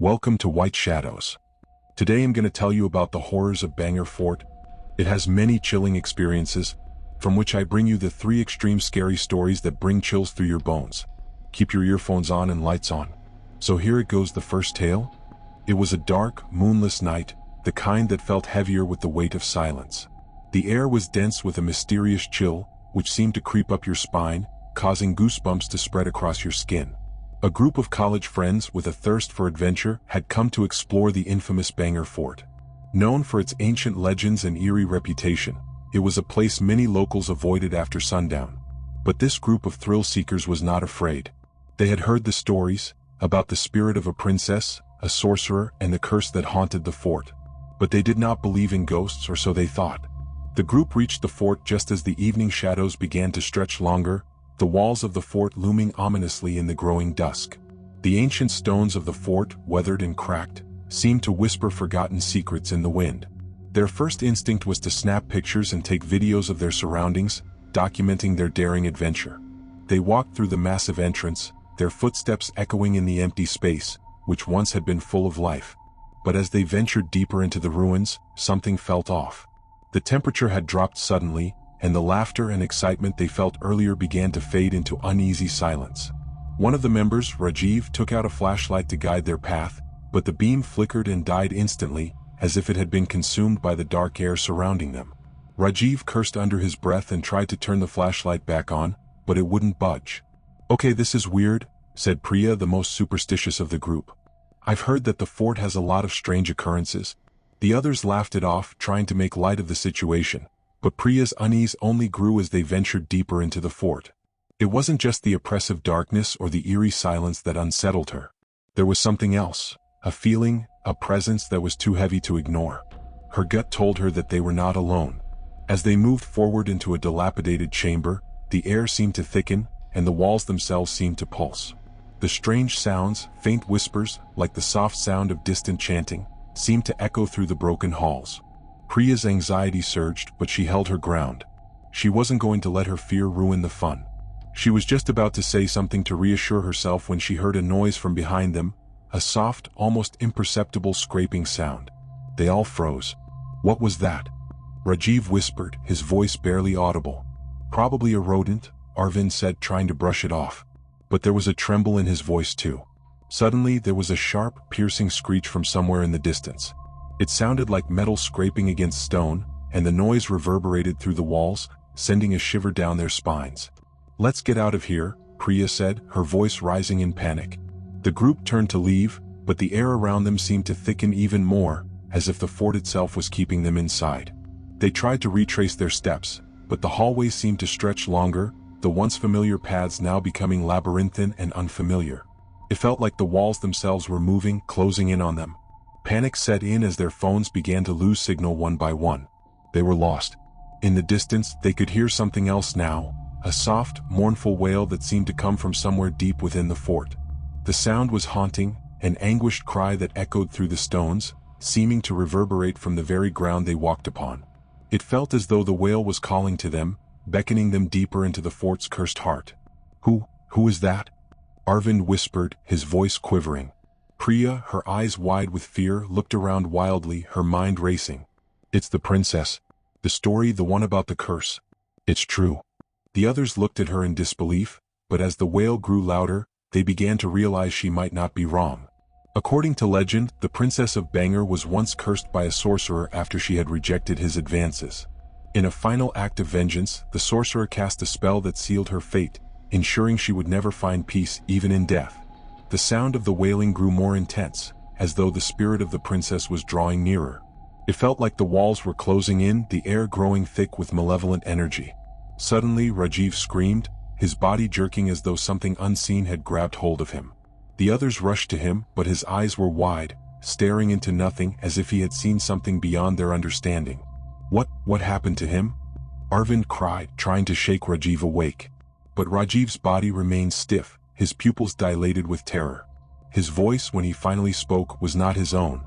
Welcome to White Shadows. Today I'm going to tell you about the horrors of Bhangarh Fort. It has many chilling experiences, from which I bring you the 3 extreme scary stories that bring chills through your bones. Keep your earphones on and lights on. So here it goes, the first tale. It was a dark, moonless night, the kind that felt heavier with the weight of silence. The air was dense with a mysterious chill, which seemed to creep up your spine, causing goosebumps to spread across your skin. A group of college friends with a thirst for adventure had come to explore the infamous Bhangarh Fort. Known for its ancient legends and eerie reputation, it was a place many locals avoided after sundown. But this group of thrill-seekers was not afraid. They had heard the stories about the spirit of a princess, a sorcerer, and the curse that haunted the fort. But they did not believe in ghosts, or so they thought. The group reached the fort just as the evening shadows began to stretch longer, the walls of the fort looming ominously in the growing dusk. The ancient stones of the fort, weathered and cracked, seemed to whisper forgotten secrets in the wind. Their first instinct was to snap pictures and take videos of their surroundings, documenting their daring adventure. They walked through the massive entrance, their footsteps echoing in the empty space, which once had been full of life. But as they ventured deeper into the ruins, something felt off. The temperature had dropped suddenly, and the laughter and excitement they felt earlier began to fade into uneasy silence. One of the members, Rajiv, took out a flashlight to guide their path, but the beam flickered and died instantly, as if it had been consumed by the dark air surrounding them. Rajiv cursed under his breath and tried to turn the flashlight back on, but it wouldn't budge. "Okay, this is weird," said Priya, the most superstitious of the group. "I've heard that the fort has a lot of strange occurrences." The others laughed it off, trying to make light of the situation. But Priya's unease only grew as they ventured deeper into the fort. It wasn't just the oppressive darkness or the eerie silence that unsettled her. There was something else, a feeling, a presence that was too heavy to ignore. Her gut told her that they were not alone. As they moved forward into a dilapidated chamber, the air seemed to thicken, and the walls themselves seemed to pulse. The strange sounds, faint whispers, like the soft sound of distant chanting, seemed to echo through the broken halls. Priya's anxiety surged, but she held her ground. She wasn't going to let her fear ruin the fun. She was just about to say something to reassure herself when she heard a noise from behind them, a soft, almost imperceptible scraping sound. They all froze. "What was that?" Rajiv whispered, his voice barely audible. "Probably a rodent," Arvind said, trying to brush it off. But there was a tremble in his voice too. Suddenly there was a sharp, piercing screech from somewhere in the distance. It sounded like metal scraping against stone, and the noise reverberated through the walls, sending a shiver down their spines. "Let's get out of here," Priya said, her voice rising in panic. The group turned to leave, but the air around them seemed to thicken even more, as if the fort itself was keeping them inside. They tried to retrace their steps, but the hallway seemed to stretch longer, the once familiar paths now becoming labyrinthine and unfamiliar. It felt like the walls themselves were moving, closing in on them. Panic set in as their phones began to lose signal one by one. They were lost. In the distance, they could hear something else now, a soft, mournful wail that seemed to come from somewhere deep within the fort. The sound was haunting, an anguished cry that echoed through the stones, seeming to reverberate from the very ground they walked upon. It felt as though the wail was calling to them, beckoning them deeper into the fort's cursed heart. Who is that?" Arvind whispered, his voice quivering. Priya, her eyes wide with fear, looked around wildly, her mind racing. "It's the princess. The story, the one about the curse. It's true." The others looked at her in disbelief, but as the wail grew louder, they began to realize she might not be wrong. According to legend, the princess of Bhangarh was once cursed by a sorcerer after she had rejected his advances. In a final act of vengeance, the sorcerer cast a spell that sealed her fate, ensuring she would never find peace even in death. The sound of the wailing grew more intense, as though the spirit of the princess was drawing nearer. It felt like the walls were closing in, the air growing thick with malevolent energy. Suddenly, Rajiv screamed, his body jerking as though something unseen had grabbed hold of him. The others rushed to him, but his eyes were wide, staring into nothing as if he had seen something beyond their understanding. What happened to him?" Arvind cried, trying to shake Rajiv awake. But Rajiv's body remained stiff, his pupils dilated with terror. His voice, when he finally spoke, was not his own.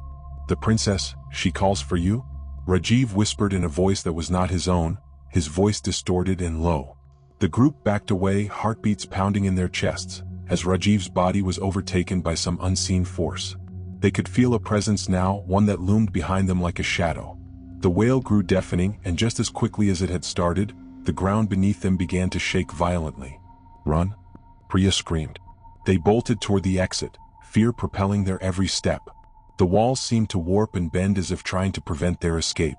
"The princess, she calls for you?" Rajiv whispered in a voice that was not his own, his voice distorted and low. The group backed away, heartbeats pounding in their chests, as Rajiv's body was overtaken by some unseen force. They could feel a presence now, one that loomed behind them like a shadow. The wail grew deafening, and just as quickly as it had started, the ground beneath them began to shake violently. "Run!" Priya screamed. They bolted toward the exit, fear propelling their every step. The walls seemed to warp and bend as if trying to prevent their escape.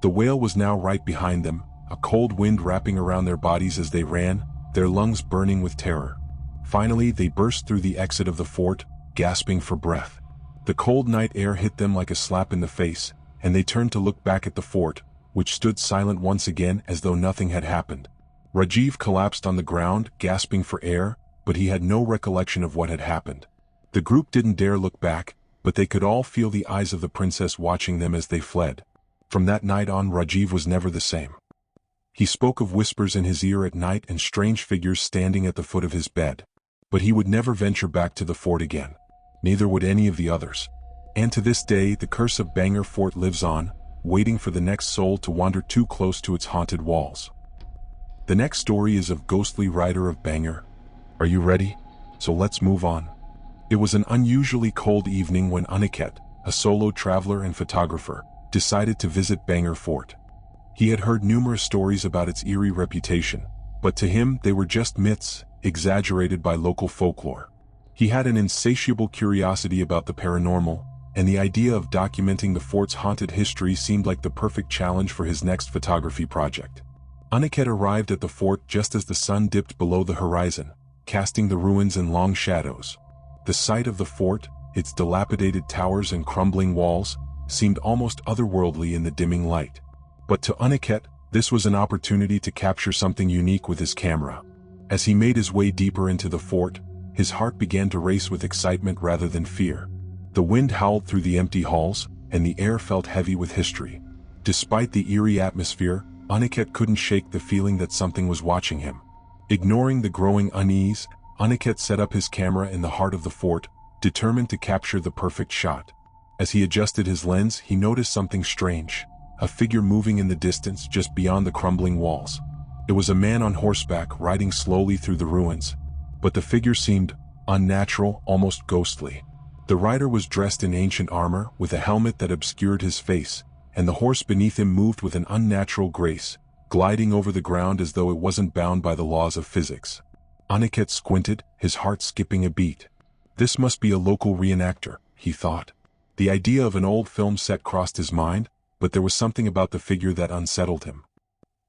The wail was now right behind them, a cold wind wrapping around their bodies as they ran, their lungs burning with terror. Finally, they burst through the exit of the fort, gasping for breath. The cold night air hit them like a slap in the face, and they turned to look back at the fort, which stood silent once again as though nothing had happened. Rajiv collapsed on the ground, gasping for air, but he had no recollection of what had happened. The group didn't dare look back, but they could all feel the eyes of the princess watching them as they fled. From that night on, Rajiv was never the same. He spoke of whispers in his ear at night and strange figures standing at the foot of his bed. But he would never venture back to the fort again. Neither would any of the others. And to this day, the curse of Bhangarh Fort lives on, waiting for the next soul to wander too close to its haunted walls. The next story is of ghostly rider of Bhangarh. Are you ready? So let's move on. It was an unusually cold evening when Aniket, a solo traveler and photographer, decided to visit Bhangarh Fort. He had heard numerous stories about its eerie reputation, but to him they were just myths, exaggerated by local folklore. He had an insatiable curiosity about the paranormal, and the idea of documenting the fort's haunted history seemed like the perfect challenge for his next photography project. Aniket arrived at the fort just as the sun dipped below the horizon, casting the ruins in long shadows. The sight of the fort, its dilapidated towers and crumbling walls, seemed almost otherworldly in the dimming light. But to Aniket, this was an opportunity to capture something unique with his camera. As he made his way deeper into the fort, his heart began to race with excitement rather than fear. The wind howled through the empty halls, and the air felt heavy with history. Despite the eerie atmosphere, Aniket couldn't shake the feeling that something was watching him. Ignoring the growing unease, Aniket set up his camera in the heart of the fort, determined to capture the perfect shot. As he adjusted his lens, he noticed something strange, a figure moving in the distance just beyond the crumbling walls. It was a man on horseback riding slowly through the ruins, but the figure seemed unnatural, almost ghostly. The rider was dressed in ancient armor, with a helmet that obscured his face, and the horse beneath him moved with an unnatural grace, gliding over the ground as though it wasn't bound by the laws of physics. Aniket squinted, his heart skipping a beat. This must be a local reenactor, he thought. The idea of an old film set crossed his mind, but there was something about the figure that unsettled him.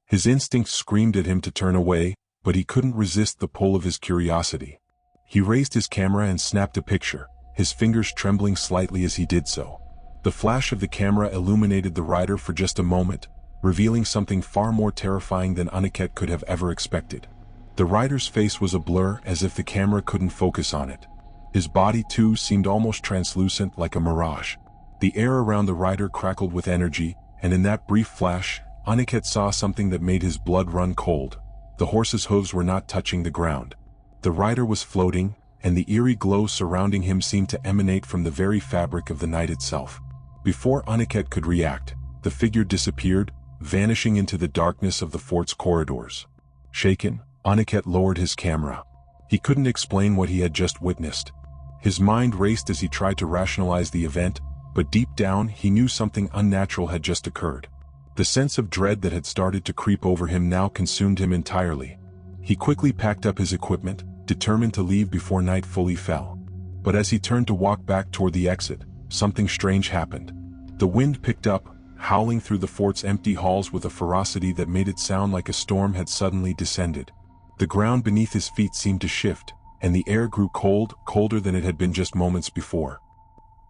His instincts screamed at him to turn away, but he couldn't resist the pull of his curiosity. He raised his camera and snapped a picture, his fingers trembling slightly as he did so. The flash of the camera illuminated the rider for just a moment, revealing something far more terrifying than Aniket could have ever expected. The rider's face was a blur, as if the camera couldn't focus on it. His body, too, seemed almost translucent, like a mirage. The air around the rider crackled with energy, and in that brief flash, Aniket saw something that made his blood run cold. The horse's hooves were not touching the ground. The rider was floating, and the eerie glow surrounding him seemed to emanate from the very fabric of the night itself. Before Aniket could react, the figure disappeared, vanishing into the darkness of the fort's corridors. Shaken, Aniket lowered his camera. He couldn't explain what he had just witnessed. His mind raced as he tried to rationalize the event, but deep down he knew something unnatural had just occurred. The sense of dread that had started to creep over him now consumed him entirely. He quickly packed up his equipment, determined to leave before night fully fell. But as he turned to walk back toward the exit, something strange happened. The wind picked up, howling through the fort's empty halls with a ferocity that made it sound like a storm had suddenly descended. The ground beneath his feet seemed to shift, and the air grew cold, colder than it had been just moments before.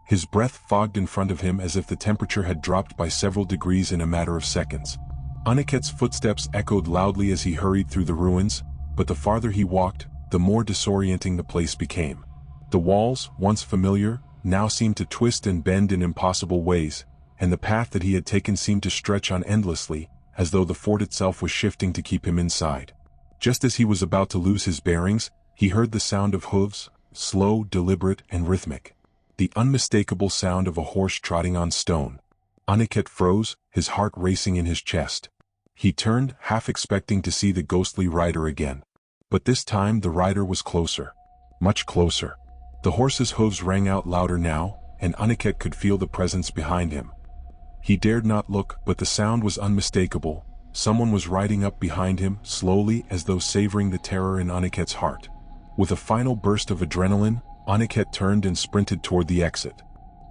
His breath fogged in front of him as if the temperature had dropped by several degrees in a matter of seconds. Aniket's footsteps echoed loudly as he hurried through the ruins, but the farther he walked, the more disorienting the place became. The walls, once familiar, now seemed to twist and bend in impossible ways, and the path that he had taken seemed to stretch on endlessly, as though the fort itself was shifting to keep him inside. Just as he was about to lose his bearings, he heard the sound of hooves, slow, deliberate, and rhythmic. The unmistakable sound of a horse trotting on stone. Aniket froze, his heart racing in his chest. He turned, half expecting to see the ghostly rider again. But this time the rider was closer. Much closer. The horse's hooves rang out louder now, and Aniket could feel the presence behind him. He dared not look, but the sound was unmistakable. Someone was riding up behind him, slowly, as though savoring the terror in Aniket's heart. With a final burst of adrenaline, Aniket turned and sprinted toward the exit.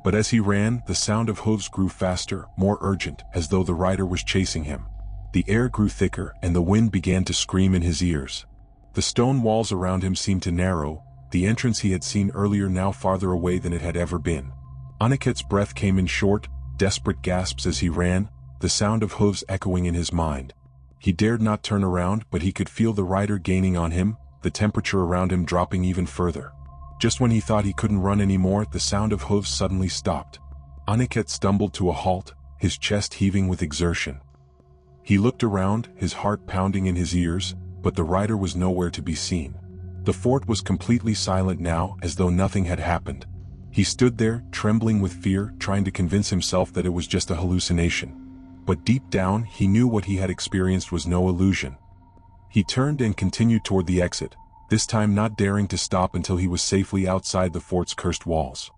But as he ran, the sound of hooves grew faster, more urgent, as though the rider was chasing him. The air grew thicker, and the wind began to scream in his ears. The stone walls around him seemed to narrow, the entrance he had seen earlier now farther away than it had ever been. Aniket's breath came in short, desperate gasps as he ran, the sound of hooves echoing in his mind. He dared not turn around, but he could feel the rider gaining on him, the temperature around him dropping even further. Just when he thought he couldn't run anymore, the sound of hooves suddenly stopped. Aniket stumbled to a halt, his chest heaving with exertion. He looked around, his heart pounding in his ears, but the rider was nowhere to be seen. The fort was completely silent now, as though nothing had happened. He stood there, trembling with fear, trying to convince himself that it was just a hallucination. But deep down, he knew what he had experienced was no illusion. He turned and continued toward the exit, this time not daring to stop until he was safely outside the fort's cursed walls.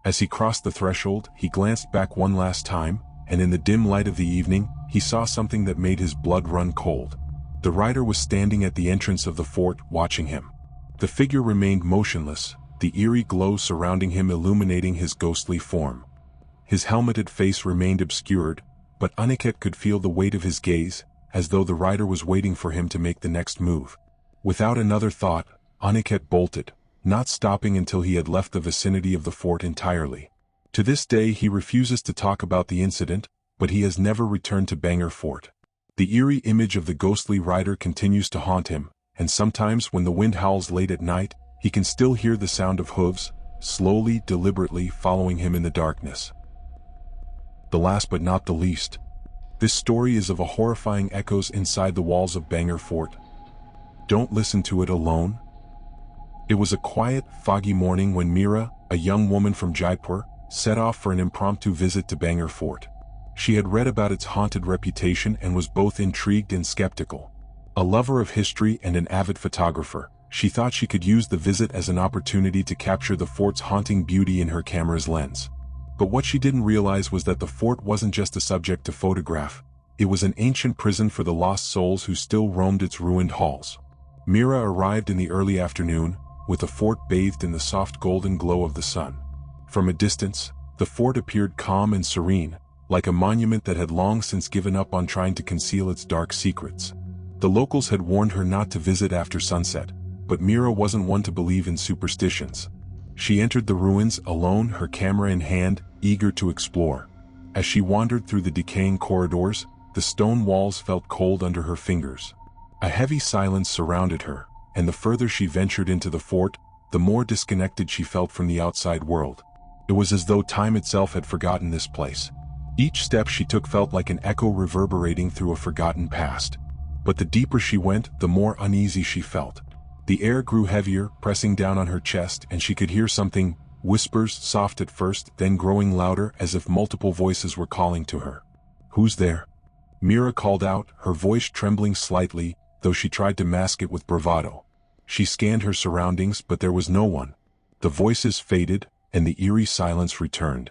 As he crossed the threshold, he glanced back one last time, and in the dim light of the evening, he saw something that made his blood run cold. The rider was standing at the entrance of the fort, watching him. The figure remained motionless, the eerie glow surrounding him illuminating his ghostly form. His helmeted face remained obscured, but Aniket could feel the weight of his gaze, as though the rider was waiting for him to make the next move. Without another thought, Aniket bolted, not stopping until he had left the vicinity of the fort entirely. To this day he refuses to talk about the incident, but he has never returned to Bhangarh Fort. The eerie image of the ghostly rider continues to haunt him, and sometimes when the wind howls late at night, he can still hear the sound of hooves, slowly, deliberately following him in the darkness. The last but not the least. This story is of a horrifying echoes inside the walls of Bhangarh Fort. Don't listen to it alone. It was a quiet, foggy morning when Meera, a young woman from Jaipur, set off for an impromptu visit to Bhangarh Fort. She had read about its haunted reputation and was both intrigued and skeptical. A lover of history and an avid photographer, she thought she could use the visit as an opportunity to capture the fort's haunting beauty in her camera's lens. But what she didn't realize was that the fort wasn't just a subject to photograph, it was an ancient prison for the lost souls who still roamed its ruined halls. Meera arrived in the early afternoon, with the fort bathed in the soft golden glow of the sun. From a distance, the fort appeared calm and serene, like a monument that had long since given up on trying to conceal its dark secrets. The locals had warned her not to visit after sunset, but Meera wasn't one to believe in superstitions. She entered the ruins alone, her camera in hand, eager to explore. As she wandered through the decaying corridors, the stone walls felt cold under her fingers. A heavy silence surrounded her, and the further she ventured into the fort, the more disconnected she felt from the outside world. It was as though time itself had forgotten this place. Each step she took felt like an echo reverberating through a forgotten past. But the deeper she went, the more uneasy she felt. The air grew heavier, pressing down on her chest, and she could hear something, whispers, soft at first, then growing louder as if multiple voices were calling to her. "Who's there?" Meera called out, her voice trembling slightly, though she tried to mask it with bravado. She scanned her surroundings, but there was no one. The voices faded, and the eerie silence returned.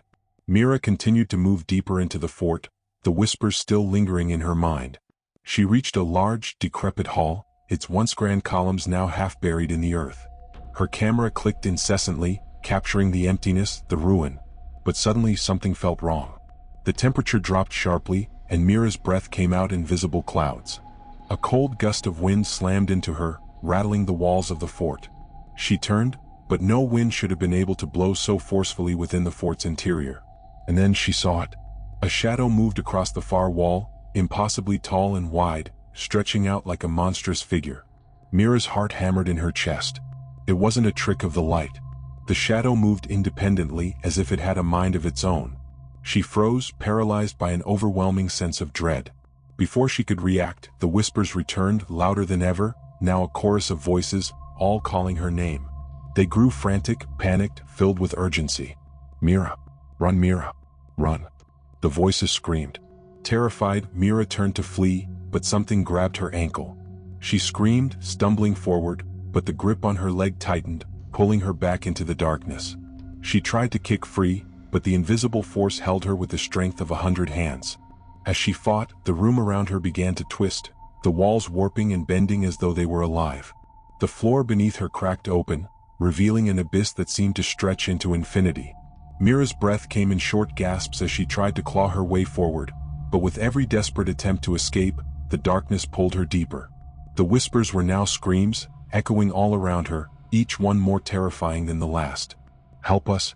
Meera continued to move deeper into the fort, the whispers still lingering in her mind. She reached a large, decrepit hall, its once grand columns now half buried in the earth. Her camera clicked incessantly, capturing the emptiness, the ruin. But suddenly something felt wrong. The temperature dropped sharply, and Meera's breath came out in visible clouds. A cold gust of wind slammed into her, rattling the walls of the fort. She turned, but no wind should have been able to blow so forcefully within the fort's interior. And then she saw it. A shadow moved across the far wall, impossibly tall and wide, stretching out like a monstrous figure. Meera's heart hammered in her chest. It wasn't a trick of the light. The shadow moved independently, as if it had a mind of its own. She froze, paralyzed by an overwhelming sense of dread. Before she could react, the whispers returned, louder than ever, now a chorus of voices, all calling her name. They grew frantic, panicked, filled with urgency. "Meera! Run, Meera! Run!" The voices screamed. Terrified, Meera turned to flee, but something grabbed her ankle. She screamed, stumbling forward, but the grip on her leg tightened, pulling her back into the darkness. She tried to kick free, but the invisible force held her with the strength of 100 hands. As she fought, the room around her began to twist, the walls warping and bending as though they were alive. The floor beneath her cracked open, revealing an abyss that seemed to stretch into infinity. Mira's breath came in short gasps as she tried to claw her way forward, but with every desperate attempt to escape, the darkness pulled her deeper. The whispers were now screams, echoing all around her, each one more terrifying than the last. "Help us.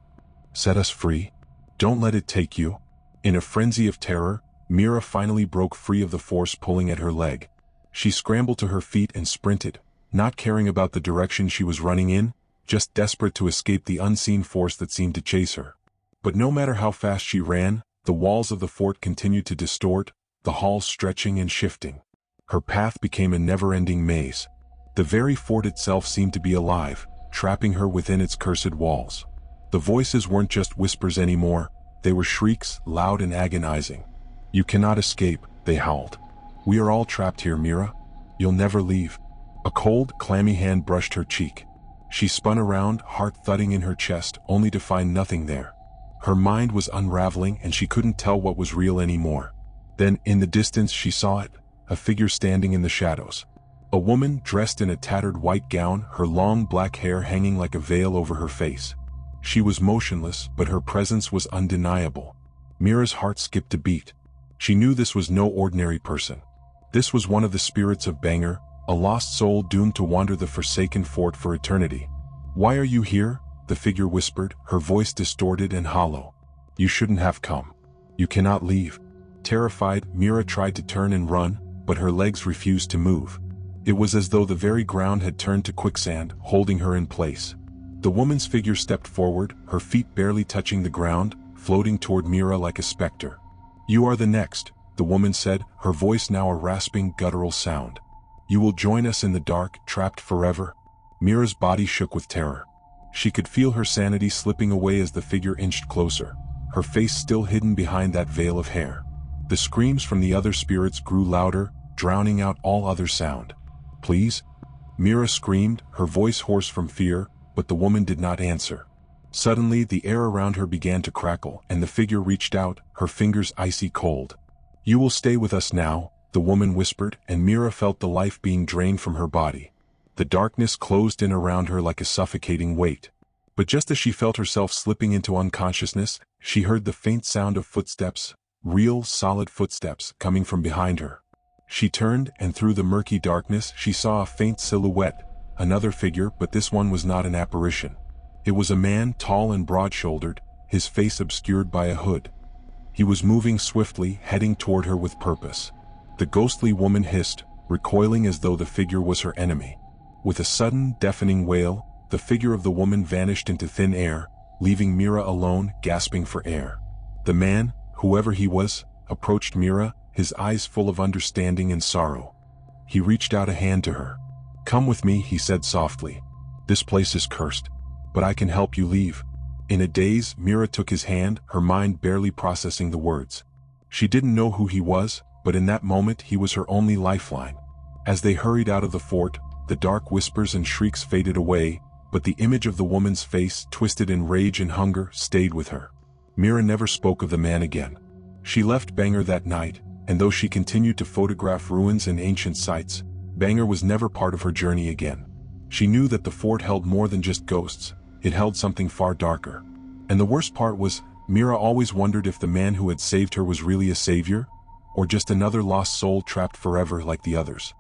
Set us free. Don't let it take you." In a frenzy of terror, Mira finally broke free of the force pulling at her leg. She scrambled to her feet and sprinted, not caring about the direction she was running in, just desperate to escape the unseen force that seemed to chase her. But no matter how fast she ran, the walls of the fort continued to distort, the halls stretching and shifting. Her path became a never-ending maze. The very fort itself seemed to be alive, trapping her within its cursed walls. The voices weren't just whispers anymore, they were shrieks, loud and agonizing. "You cannot escape," they howled. "We are all trapped here, Mira. You'll never leave." A cold, clammy hand brushed her cheek. She spun around, heart thudding in her chest, only to find nothing there. Her mind was unraveling and she couldn't tell what was real anymore. Then, in the distance she saw it, a figure standing in the shadows. A woman dressed in a tattered white gown, her long black hair hanging like a veil over her face. She was motionless, but her presence was undeniable. Mira's heart skipped a beat. She knew this was no ordinary person. This was one of the spirits of Bhangarh, a lost soul doomed to wander the forsaken fort for eternity. "Why are you here?" the figure whispered, her voice distorted and hollow. "You shouldn't have come. You cannot leave." Terrified, Mira tried to turn and run, but her legs refused to move. It was as though the very ground had turned to quicksand, holding her in place. The woman's figure stepped forward, her feet barely touching the ground, floating toward Mira like a specter. "You are the next," the woman said, her voice now a rasping, guttural sound. "You will join us in the dark, trapped forever." Mira's body shook with terror. She could feel her sanity slipping away as the figure inched closer, her face still hidden behind that veil of hair. The screams from the other spirits grew louder, drowning out all other sound. "Please?" Mira screamed, her voice hoarse from fear, but the woman did not answer. Suddenly, the air around her began to crackle, and the figure reached out, her fingers icy cold. "You will stay with us now," the woman whispered, and Mira felt the life being drained from her body. The darkness closed in around her like a suffocating weight. But just as she felt herself slipping into unconsciousness, she heard the faint sound of footsteps, real, solid footsteps, coming from behind her. She turned, and through the murky darkness she saw a faint silhouette, another figure, but this one was not an apparition. It was a man, tall and broad-shouldered, his face obscured by a hood. He was moving swiftly, heading toward her with purpose. The ghostly woman hissed, recoiling as though the figure was her enemy. With a sudden, deafening wail, the figure of the woman vanished into thin air, leaving Mira alone, gasping for air. The man, whoever he was, approached Mira, his eyes full of understanding and sorrow. He reached out a hand to her. "Come with me," he said softly. "This place is cursed, but I can help you leave." In a daze, Mira took his hand, her mind barely processing the words. She didn't know who he was, but in that moment he was her only lifeline. As they hurried out of the fort, the dark whispers and shrieks faded away, but the image of the woman's face, twisted in rage and hunger, stayed with her. Mira never spoke of the man again. She left Bhangarh that night, and though she continued to photograph ruins and ancient sites, Bhangarh was never part of her journey again. She knew that the fort held more than just ghosts, it held something far darker. And the worst part was, Mira always wondered if the man who had saved her was really a savior, or just another lost soul trapped forever like the others.